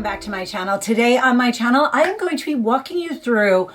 welcome back to my channel. Today on my channel, I am going to be walking you through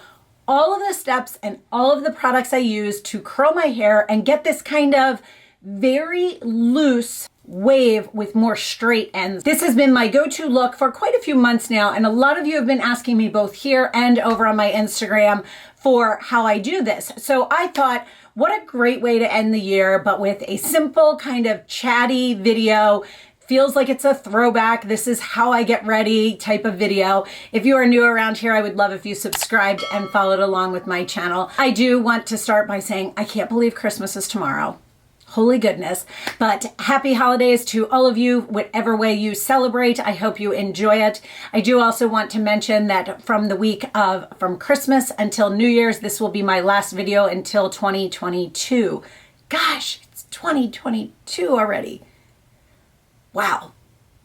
all of the steps and all of the products I use to curl my hair and get this kind of very loose wave with more straight ends. This has been my go-to look for quite a few months now, and a lot of you have been asking me both here and over on my Instagram for how I do this. So I thought, what a great way to end the year, but with a simple kind of chatty video. Feels like it's a throwback. This is how I get ready type of video. If you are new around here, I would love if you subscribed and followed along with my channel. I do want to start by saying, I can't believe Christmas is tomorrow. Holy goodness. But happy holidays to all of you, whatever way you celebrate. I hope you enjoy it. I do also want to mention that from Christmas until New Year's, this will be my last video until 2022. Gosh, it's 2022 already. Wow,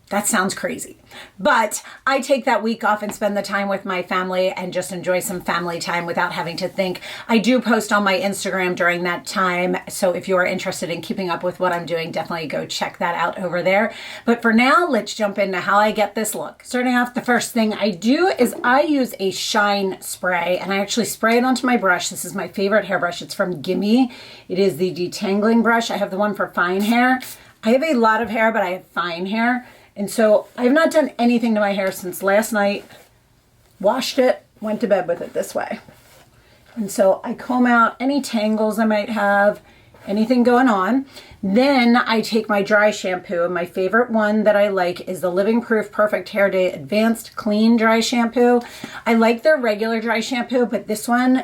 that sounds crazy. But I take that week off and spend the time with my family and just enjoy some family time without having to think. I do post on my Instagram during that time. So if you are interested in keeping up with what I'm doing, definitely go check that out over there. But for now, let's jump into how I get this look. Starting off, the first thing I do is I use a shine spray, and I actually spray it onto my brush. This is my favorite hairbrush. It's from Gimme. It is the detangling brush. I have the one for fine hair. I have a lot of hair, but I have fine hair. And so I have not done anything to my hair since last night. Washed it, went to bed with it this way. And so I comb out any tangles I might have, anything going on. Then I take my dry shampoo, and my favorite one that I like is the Living Proof Perfect Hair Day Advanced Clean Dry Shampoo. I like their regular dry shampoo, but this one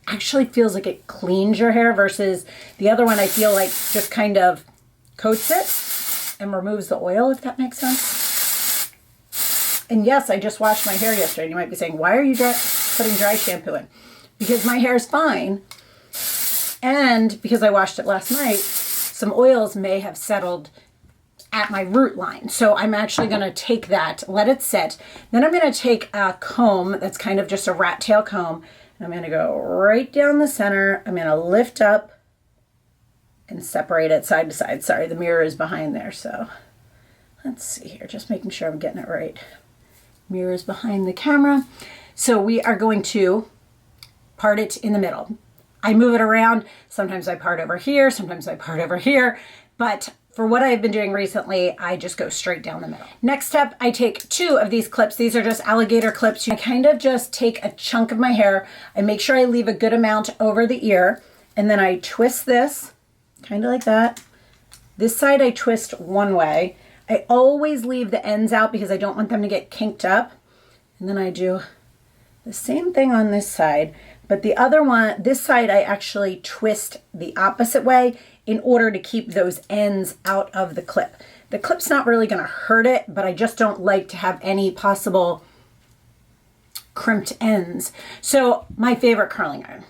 actually feels like it cleans your hair versus the other one I feel like just kind of coats it and removes the oil, if that makes sense. And yes, I just washed my hair yesterday. You might be saying, why are you putting dry shampoo in? Because my hair is fine. And because I washed it last night, some oils may have settled at my root line. So I'm actually going to take that, let it sit. Then I'm going to take a comb that's kind of just a rat tail comb. And I'm going to go right down the center. I'm going to lift up and separate it side to side. Sorry, the mirror is behind there, so let's see here, just making sure I'm getting it right. Mirror is behind the camera. So we are going to part it in the middle. I move it around. Sometimes I part over here, sometimes I part over here, but for what I've been doing recently, I just go straight down the middle. Next step, I take 2 of these clips. These are just alligator clips. I kind of just take a chunk of my hair. I make sure I leave a good amount over the ear, and then I twist this kind of like that. This side I twist one way. I always leave the ends out because I don't want them to get kinked up. And then I do the same thing on this side, but the other one, this side, I actually twist the opposite way in order to keep those ends out of the clip. The clip's not really going to hurt it, but I just don't like to have any possible crimped ends. So my favorite curling iron.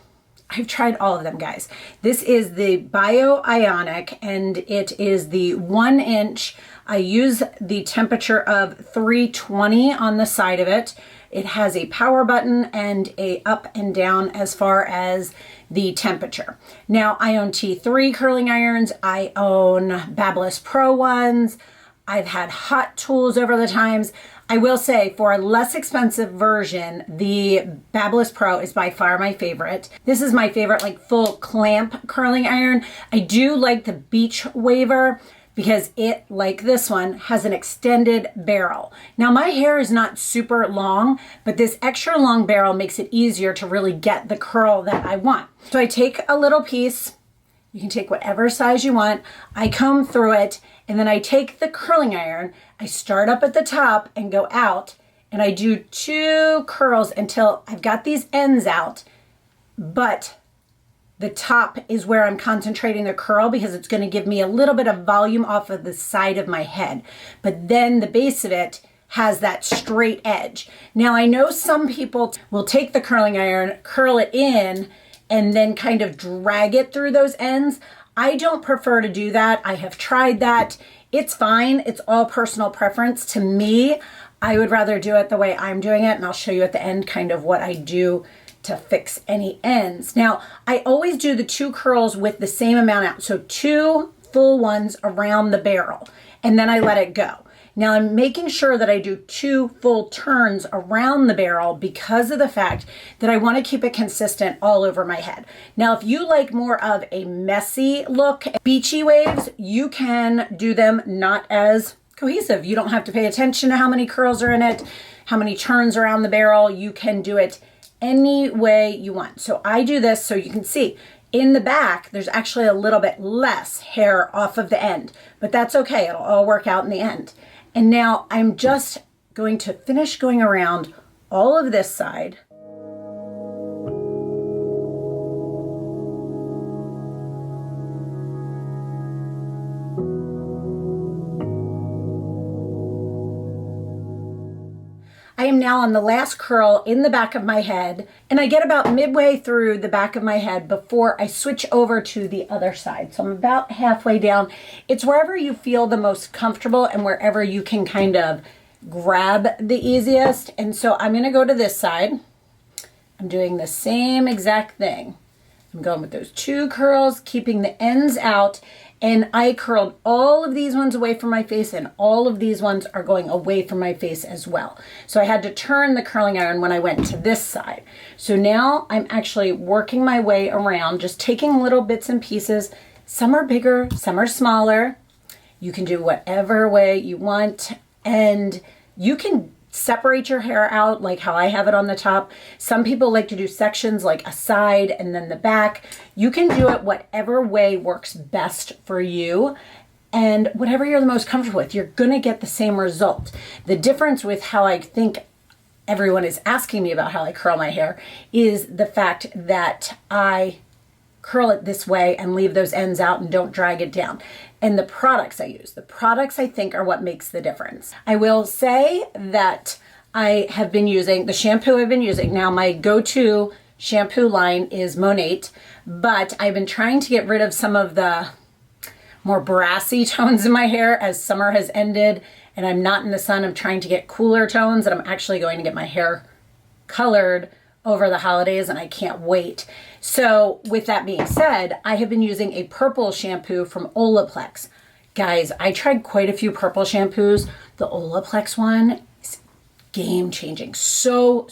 I've tried all of them, guys. This is the Bio-Ionic, and it is the 1 inch. I use the temperature of 320 on the side of it. It has a power button and a up and down as far as the temperature. Now, I own T3 curling irons. I own Babyliss Pro ones. I've had Hot Tools over the times. I will say, for a less expensive version, the Babyliss Pro is by far my favorite. This is my favorite, like, full clamp curling iron. I do like the Beach Waver because it, like this one, has an extended barrel. Now, my hair is not super long, but this extra long barrel makes it easier to really get the curl that I want. So I take a little piece. You can take whatever size you want. I comb through it, and then I take the curling iron. I start up at the top and go out, and I do 2 curls until I've got these ends out, but the top is where I'm concentrating the curl because it's going to give me a little bit of volume off of the side of my head. But then the base of it has that straight edge. Now, I know some people will take the curling iron, curl it in, and then kind of drag it through those ends. I don't prefer to do that. I have tried that. It's fine. It's all personal preference. To me, I would rather do it the way I'm doing it, and I'll show you at the end kind of what I do to fix any ends. Now, I always do the 2 curls with the same amount out. So 2 full ones around the barrel, and then I let it go. Now I'm making sure that I do 2 full turns around the barrel because of the fact that I want to keep it consistent all over my head. Now, if you like more of a messy look, beachy waves, you can do them not as cohesive. You don't have to pay attention to how many curls are in it, how many turns around the barrel. You can do it any way you want. So I do this so you can see in the back, there's actually a little bit less hair off of the end, but that's okay. It'll all work out in the end. And now I'm just going to finish going around all of this side. I am now on the last curl in the back of my head, and I get about midway through the back of my head before I switch over to the other side. So I'm about halfway down. It's wherever you feel the most comfortable and wherever you can kind of grab the easiest. And so I'm gonna go to this side. I'm doing the same exact thing. I'm going with those 2 curls, keeping the ends out. And I curled all of these ones away from my face, and all of these ones are going away from my face as well. So I had to turn the curling iron when I went to this side. So now I'm actually working my way around, just taking little bits and pieces. Some are bigger, some are smaller. You can do whatever way you want, and you can separate your hair out like how I have it on the top. Some people like to do sections like a side and then the back. You can do it whatever way works best for you, and whatever you're the most comfortable with, you're gonna get the same result. The difference with how I think everyone is asking me about how I curl my hair is the fact that I curl it this way and leave those ends out and don't drag it down. And the products I use, the products I think are what makes the difference. I will say that I have been using, the shampoo I've been using, now my go-to shampoo line is Monate, but I've been trying to get rid of some of the more brassy tones in my hair as summer has ended and I'm not in the sun. I'm trying to get cooler tones, and I'm actually going to get my hair colored over the holidays, and I can't wait. So with that being said, I have been using a purple shampoo from Olaplex. Guys, I tried quite a few purple shampoos. The Olaplex one is game changing. So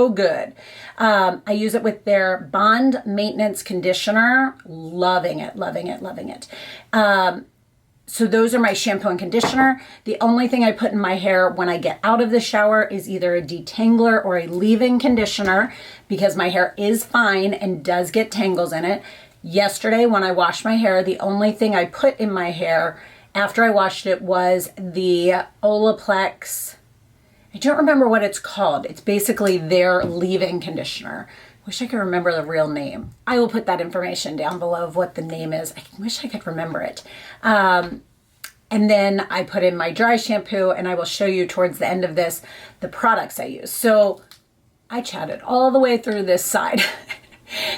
good. I use it with their Bond Maintenance Conditioner. Loving it, loving it, loving it. So those are my shampoo and conditioner. The only thing I put in my hair when I get out of the shower is either a detangler or a leave-in conditioner, because my hair is fine and does get tangles in it. Yesterday when I washed my hair, the only thing I put in my hair after I washed it was the Olaplex, I don't remember what it's called. It's basically their leave-in conditioner. Wish I could remember the real name. I will put that information down below of what the name is. I wish I could remember it. And then I put in my dry shampoo, and I will show you towards the end of this the products I use. So I chatted all the way through this side.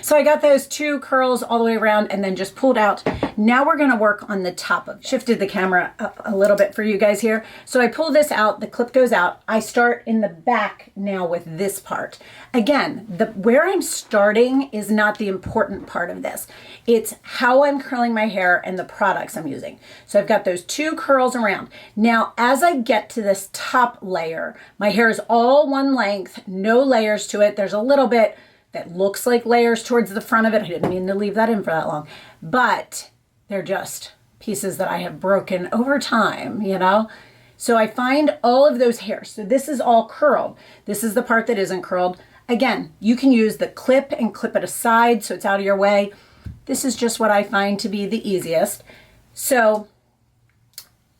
So I got those 2 curls all the way around and then just pulled out. Now we're gonna work on the top of it. Shifted the camera up a little bit for you guys here. So I pull this out, the clip goes out. I start in the back now with this part. Again, where I'm starting is not the important part of this. It's how I'm curling my hair and the products I'm using. So I've got those 2 curls around. Now, as I get to this top layer, my hair is all one length, no layers to it. There's a little bit that looks like layers towards the front of it. I didn't mean to leave that in for that long, but they're just pieces that I have broken over time, you know? So I find all of those hairs. So this is all curled. This is the part that isn't curled. Again, you can use the clip and clip it aside so it's out of your way. This is just what I find to be the easiest. So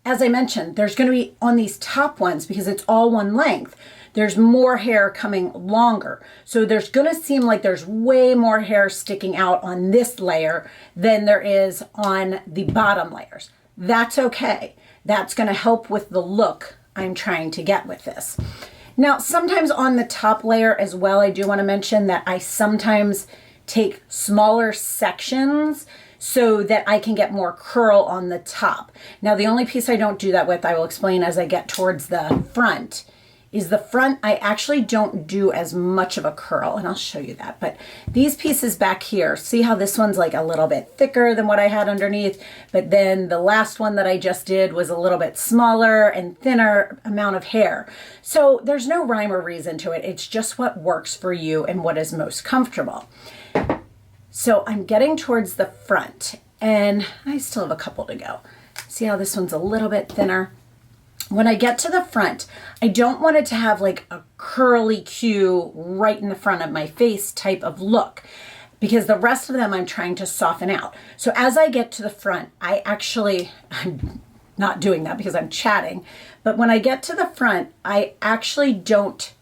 as I mentioned, there's going to be on these top ones, because it's all one length, there's more hair coming longer. So there's gonna seem like there's way more hair sticking out on this layer than there is on the bottom layers. That's okay. That's gonna help with the look I'm trying to get with this. Now, sometimes on the top layer as well, I do wanna mention that I sometimes take smaller sections so that I can get more curl on the top. Now, the only piece I don't do that with, I will explain as I get towards the front, is the front, I actually don't do as much of a curl, and I'll show you that. But these pieces back here, see how this one's like a little bit thicker than what I had underneath, but then the last one that I just did was a little bit smaller and thinner amount of hair. So there's no rhyme or reason to it. It's just what works for you and what is most comfortable. So I'm getting towards the front, and I still have a couple to go. See how this one's a little bit thinner? When I get to the front, I don't want it to have like a curly Q right in the front of my face type of look, because the rest of them I'm trying to soften out. So as I get to the front, I'm not doing that because I'm chatting, but when I get to the front, I actually don't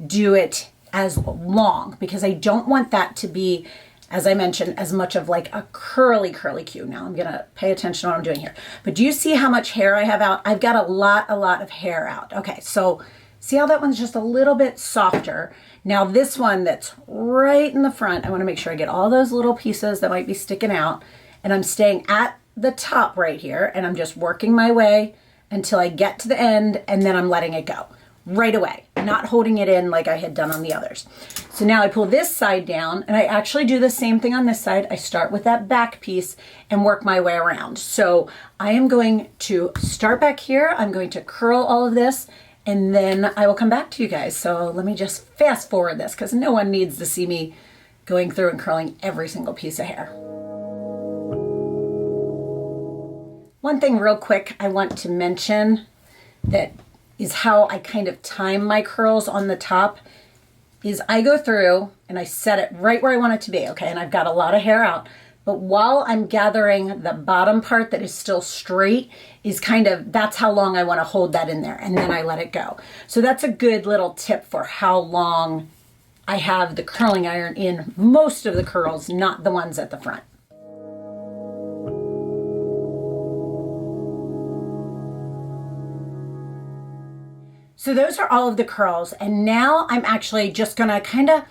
do it as long because I don't want that to be, as I mentioned, as much of like a curly Q. Now I'm gonna pay attention to what I'm doing here. But do you see how much hair I have out? I've got a lot of hair out. Okay, so see how that one's just a little bit softer. Now this one that's right in the front, I wanna make sure I get all those little pieces that might be sticking out, and I'm staying at the top right here, and I'm just working my way until I get to the end, and then I'm letting it go right away, not holding it in like I had done on the others. So now I pull this side down, and I actually do the same thing on this side. I start with that back piece and work my way around. So I am going to start back here. I'm going to curl all of this, and then I will come back to you guys. So let me just fast forward this because no one needs to see me going through and curling every single piece of hair. One thing real quick I want to mention that is how I kind of time my curls on the top is I go through and I set it right where I want it to be, okay? And I've got a lot of hair out, but while I'm gathering the bottom part that is still straight is kind of, that's how long I want to hold that in there, and then I let it go. So that's a good little tip for how long I have the curling iron in most of the curls, not the ones at the front. So those are all of the curls, and now I'm actually just gonna kind of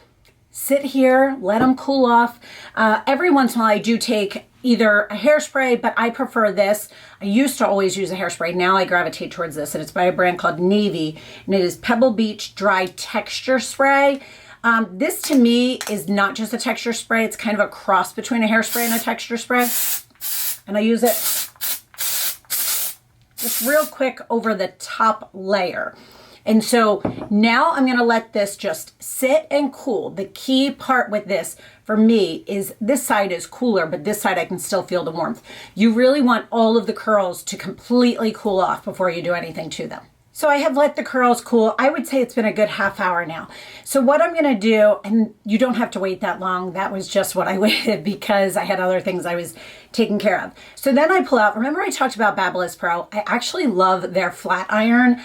sit here, let them cool off. Every once in a while I do take either a hairspray, but I prefer this. I used to always use a hairspray. Now I gravitate towards this, and it's by a brand called Navy, and it is Pebble Beach Dry Texture Spray. This to me is not just a texture spray. It's kind of a cross between a hairspray and a texture spray. And I use it just real quick over the top layer. And so now I'm gonna let this just sit and cool. The key part with this for me is this side is cooler, but this side I can still feel the warmth. You really want all of the curls to completely cool off before you do anything to them. So I have let the curls cool. I would say it's been a good half hour now. So what I'm gonna do, and you don't have to wait that long, that was just what I waited because I had other things I was taking care of. So then I pull out, remember I talked about Babyliss Pro? I actually love their flat iron.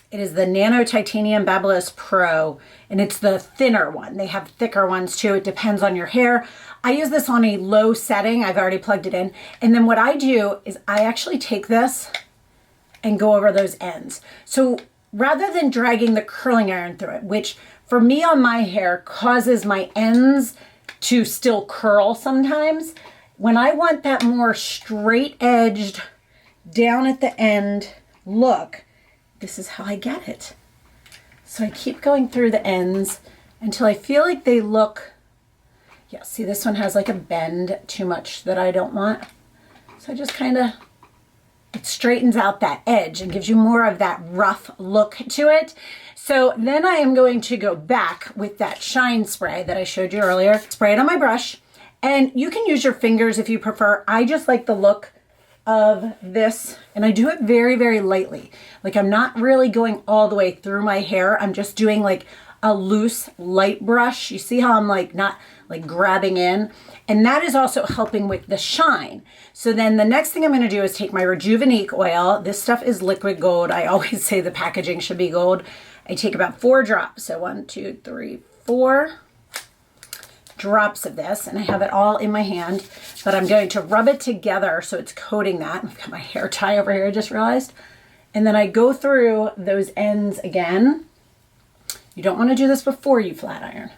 It is the Nano Titanium Babyliss Pro, and it's the thinner one. They have thicker ones too. It depends on your hair. I use this on a low setting. I've already plugged it in. And then what I do is I actually take this and go over those ends. So rather than dragging the curling iron through it, which for me on my hair causes my ends to still curl sometimes, when I want that more straight edged down at the end look, this is how I get it. So I keep going through the ends until I feel like they look, yeah, see this one has like a bend too much that I don't want. So I just kind of, it straightens out that edge and gives you more of that rough look to it. So then I am going to go back with that shine spray that I showed you earlier, spray it on my brush, and you can use your fingers if you prefer. I just like the look of this, and I do it very, very lightly. Like I'm not really going all the way through my hair. I'm just doing like a loose light brush. You see how I'm like not like grabbing in, and that is also helping with the shine. So then the next thing I'm going to do is take my Rejuvenique oil. This stuff is liquid gold. I always say the packaging should be gold. I take about 4 drops. So 1, 2, 3, 4 drops of this, and I have it all in my hand, but I'm going to rub it together so it's coating that. I've got my hair tie over here, I just realized. And then I go through those ends again. You don't want to do this before you flat iron,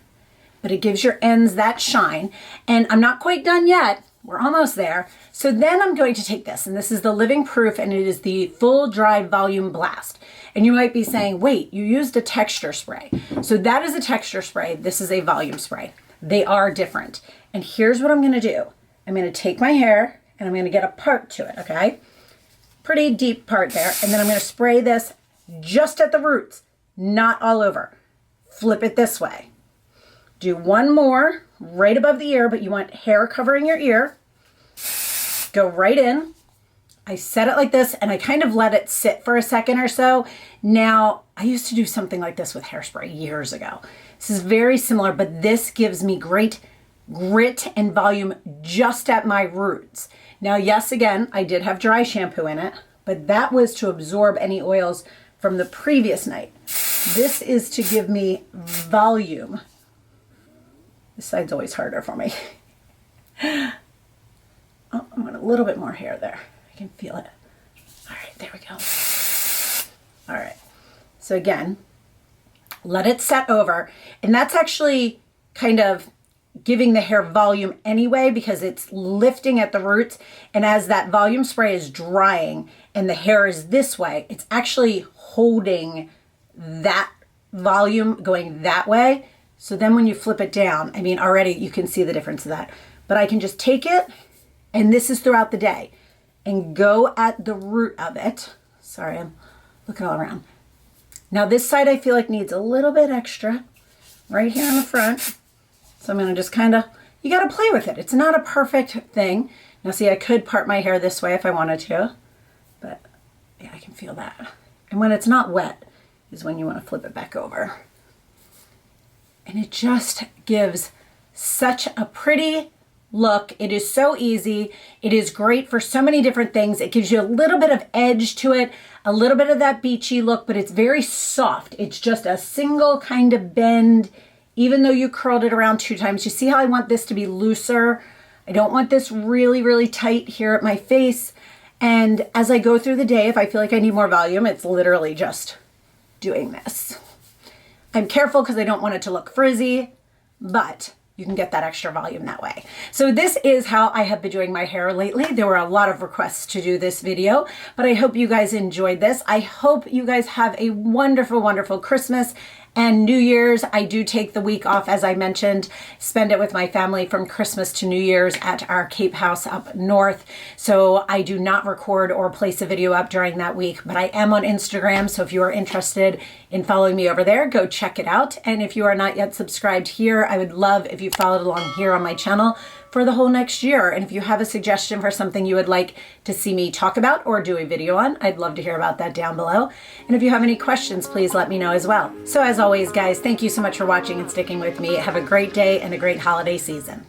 but it gives your ends that shine. And I'm not quite done yet. We're almost there. So then I'm going to take this, and this is the Living Proof, and it is the Full Dry Volume Blast. And you might be saying, wait, you used a texture spray. So that is a texture spray. This is a volume spray. They are different. And here's what I'm going to do. I'm going to take my hair and I'm going to get a part to it, okay? Pretty deep part there. And then I'm going to spray this just at the roots, not all over. Flip it this way. Do one more right above the ear, but you want hair covering your ear. Go right in. I set it like this and I kind of let it sit for a second or so. Now, I used to do something like this with hairspray years ago. This is very similar, but this gives me great grit and volume just at my roots. Now, yes, again, I did have dry shampoo in it, but that was to absorb any oils from the previous night. This is to give me volume. This side's always harder for me. Oh, I want a little bit more hair there. I can feel it. All right, there we go. All right. So again, let it set over. And that's actually kind of giving the hair volume anyway because it's lifting at the roots. And as that volume spray is drying and the hair is this way, it's actually holding that volume going that way. So then when you flip it down, I mean, already you can see the difference of that. But I can just take it, and this is throughout the day, and go at the root of it. Sorry, I'm looking all around. Now this side I feel like needs a little bit extra right here in the front. So I'm going to just kind of, you got to play with it. It's not a perfect thing. Now see, I could part my hair this way if I wanted to, but yeah, I can feel that. And when it's not wet is when you want to flip it back over. And it just gives such a pretty look. It is so easy. It is great for so many different things. It gives you a little bit of edge to it, a little bit of that beachy look, but it's very soft. It's just a single kind of bend, even though you curled it around 2 times. You see how I want this to be looser? I don't want this really, really tight here at my face. And as I go through the day, if I feel like I need more volume, it's literally just doing this. I'm careful because I don't want it to look frizzy, but you can get that extra volume that way. So this is how I have been doing my hair lately. There were a lot of requests to do this video, but I hope you guys enjoyed this. I hope you guys have a wonderful, wonderful Christmas and New Year's. I do take the week off, as I mentioned, spend it with my family from Christmas to New Year's at our Cape house up north. So I do not record or place a video up during that week, but I am on Instagram. So if you are interested in following me over there, go check it out. And if you are not yet subscribed here, I would love if you followed along here on my channel for the whole next year. And if you have a suggestion for something you would like to see me talk about or do a video on, I'd love to hear about that down below. And if you have any questions, please let me know as well. So as always, guys, thank you so much for watching and sticking with me. Have a great day and a great holiday season.